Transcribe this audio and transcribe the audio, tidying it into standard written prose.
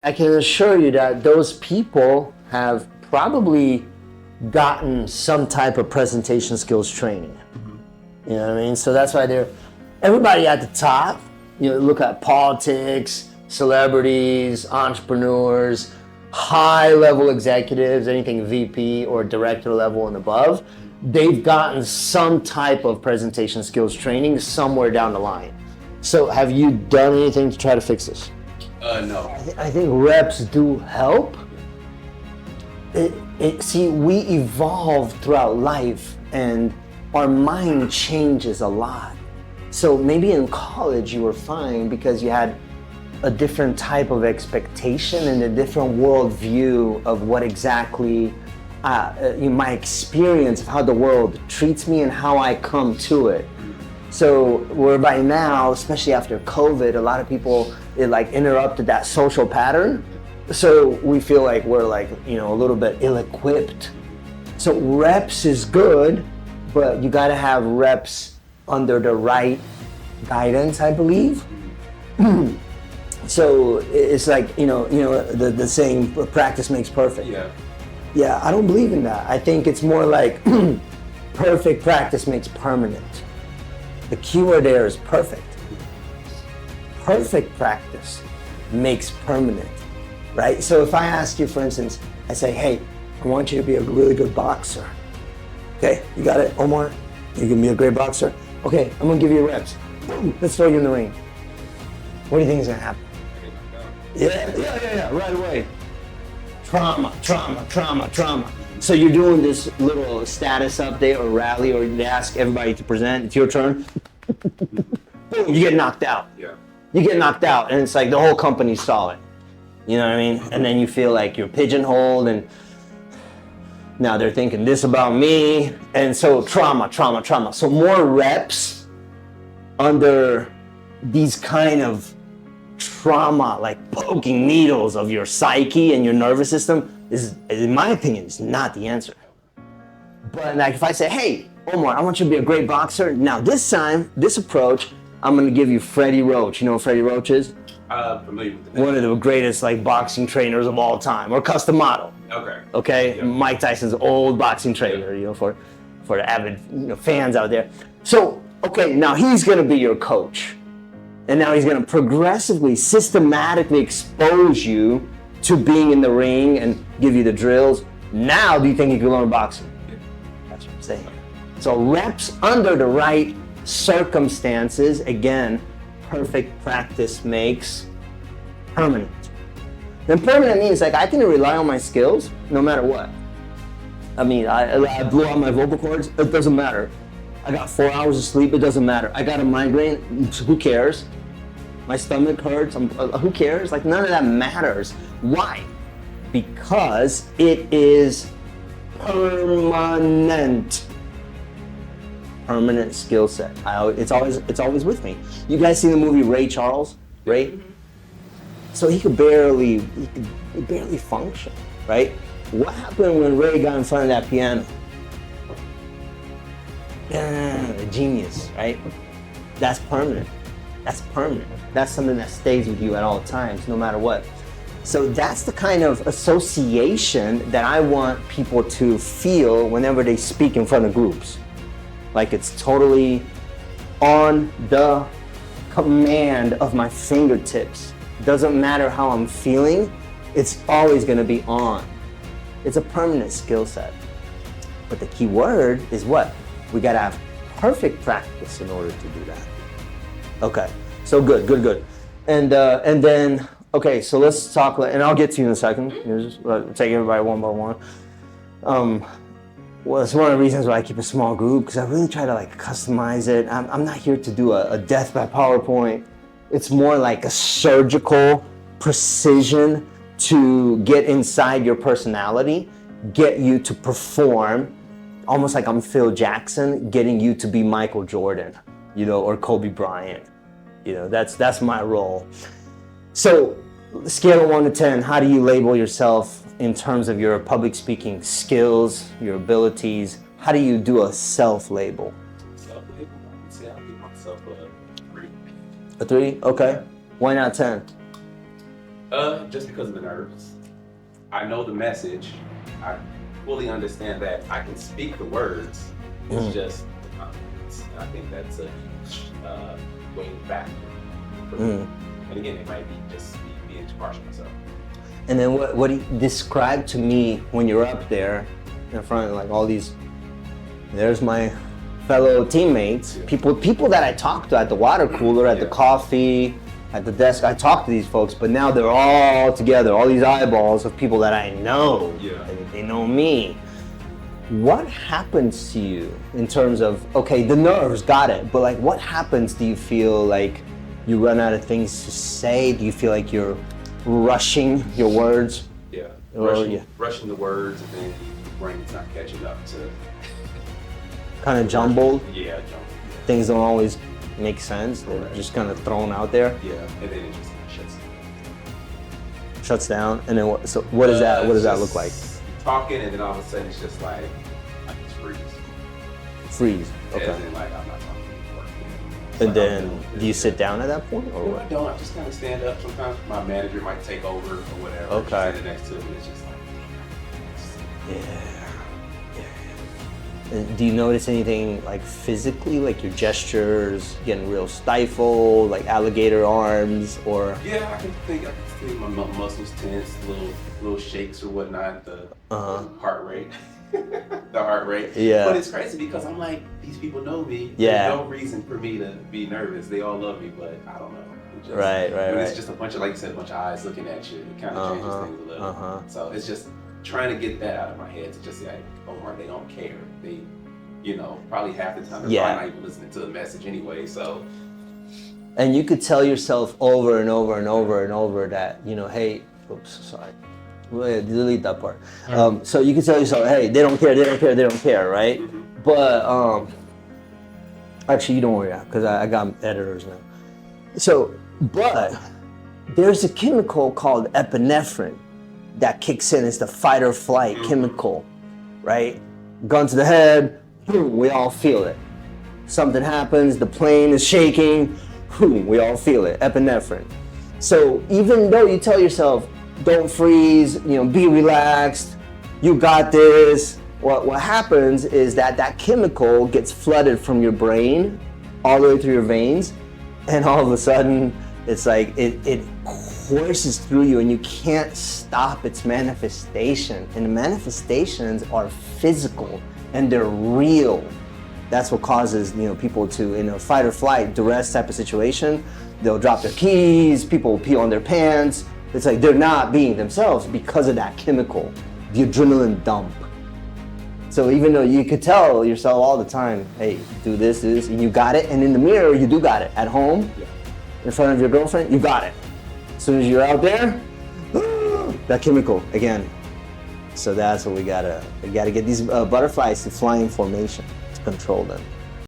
I can assure you that those people have probably gotten some type of presentation skills training. You know what I mean? So that's why everybody at the top, look at politics, celebrities, entrepreneurs, high level executives, anything VP or director level and above, they've gotten some type of presentation skills training somewhere down the line. So have you done anything to try to fix this? No. I think reps do help. See, we evolve throughout life and our mind changes a lot. So maybe in college you were fine because you had a different type of expectation and a different worldview of what exactly my experience of how the world treats me and how I come to it. So whereby now, especially after COVID, a lot of people, it like interrupted that social pattern. So we feel like we're like, a little bit ill-equipped. So reps is good, but you gotta have reps under the right guidance, I believe. So it's like, the saying, practice makes perfect. Yeah, I don't believe in that. I think it's more like perfect practice makes permanent. The keyword there is perfect. Perfect practice makes permanent, right? So if I ask you, for instance, I say, hey, I want you to be a really good boxer. Okay, you got it, Omar? You can be a great boxer? Okay, I'm gonna give you reps. Let's throw you in the ring. What do you think is gonna happen? Yeah, right away. Trauma. So you're doing this little status update or rally, or you ask everybody to present, it's your turn. Boom, you get knocked out. Yeah. You get knocked out, and it's like the whole company saw it. You know what I mean? And then you feel like you're pigeonholed, and now they're thinking this about me. And so trauma. So more reps under these kind of trauma, like poking needles of your psyche and your nervous system, is, in my opinion, is not the answer. But like if I say, hey, Omar, I want you to be a great boxer. Now this time, this approach, I'm gonna give you Freddie Roach. You know what Freddie Roach is? Familiar with the name. One of the greatest like boxing trainers of all time, or Cus D'Amato. Okay. Yeah. Mike Tyson's old boxing trainer, for the avid fans out there. So, okay, now he's gonna be your coach. And now he's gonna progressively, systematically expose you to being in the ring and give you the drills. Now, do you think you can learn boxing? That's what I'm saying. So reps under the right circumstances, again, perfect practice makes permanent. Then permanent means like I can rely on my skills no matter what. I mean, I blew out my vocal cords, it doesn't matter. I got 4 hours of sleep, it doesn't matter. I got a migraine, who cares? My stomach hurts, who cares? Like none of that matters. Why? Because it is permanent. Permanent skill set. It's always with me. You guys seen the movie Ray Charles? Ray? So he could barely function, right? What happened when Ray got in front of that piano? A genius, right? That's permanent. That's permanent. That's something that stays with you at all times, no matter what. So that's the kind of association that I want people to feel whenever they speak in front of groups. Like it's totally on the command of my fingertips. Doesn't matter how I'm feeling, it's always gonna be on. It's a permanent skill set. But the key word is what? We gotta have perfect practice in order to do that. Okay, so good. And then, okay, so let's talk, and I'll get to you in a second. Just take everybody one by one. Well, it's one of the reasons why I keep a small group, because I really try to like customize it. I'm not here to do a death by PowerPoint. It's more like a surgical precision to get inside your personality, get you to perform, almost like I'm Phil Jackson, getting you to be Michael Jordan, or Kobe Bryant. That's my role. So, scale of 1 to 10, how do you label yourself in terms of your public speaking skills, your abilities? How do you do a self-label? Self-label, I would say I'll give myself a 3. A 3? Okay. Why not 10? Just because of the nerves. I know the message. I fully understand that I can speak the words. It's just the confidence. And I think that's a huge weight factor for me. And again, it might be just me being too harsh on myself. And then what do you describe to me when you're up there in front of like all these, there's my fellow teammates, people that I talk to at the water cooler, at the coffee, at the desk. I talk to these folks, but now they're all together, all these eyeballs of people that I know. They know me. What happens to you in terms of, okay, the nerves, got it, but like what happens? Do you feel like you run out of things to say? Do you feel like you're rushing your words? Yeah, Or, rushing the words, and then the brain's not catching up to. kind of jumbled? Yeah, jumbled. Things don't always make sense. They're just kind of thrown out there. Yeah, and then it just shuts down. Shuts down, and then what? So what does that? What does that look like? Talking, and then all of a sudden it's just like I just freeze. Freeze. Okay. And then like I'm not talking anymore. And then do you sit down at that point, or No, I what? don't. I just kind of stand up. Sometimes my manager might take over or whatever. Okay. Standing next to me, it's just like. Yeah. And do you notice anything like physically, like your gestures getting real stifled, like alligator arms, or? Yeah, I can see my muscles tense, little shakes or whatnot. The heart rate, the heart rate. Yeah. But it's crazy because I'm like, these people know me. Yeah. There's no reason for me to be nervous. They all love me, but I don't know. It just, Right. It's just a bunch of, like you said, a bunch of eyes looking at you. It kind of changes things a little. So it's just trying to get that out of my head to just say, like, Omar, they don't care. They, probably half the time they're probably not even listening to the message anyway. So. And you could tell yourself over and over and over and over that, hey, oops, sorry. We'll delete that part. So you can tell yourself, hey, they don't care, right? But actually, you don't worry, because I got editors now. So, but there's a chemical called epinephrine that kicks in. It's the fight or flight chemical, right? Gun to the head, boom, we all feel it. Something happens, the plane is shaking, boom, we all feel it, epinephrine. So even though you tell yourself, don't freeze, be relaxed, you got this, what happens is that chemical gets flooded from your brain all the way through your veins, and all of a sudden, it's like it courses through you and you can't stop its manifestation. And the manifestations are physical and they're real. That's what causes people to, in a fight or flight, duress type of situation, they'll drop their keys, people will pee on their pants. It's like they're not being themselves because of that chemical, the adrenaline dump. So even though you could tell yourself all the time, hey, do this, and you got it, and in the mirror, you do got it. At home, in front of your girlfriend, you got it. As soon as you're out there, that chemical again. So that's what we gotta get these butterflies to fly in formation to control them.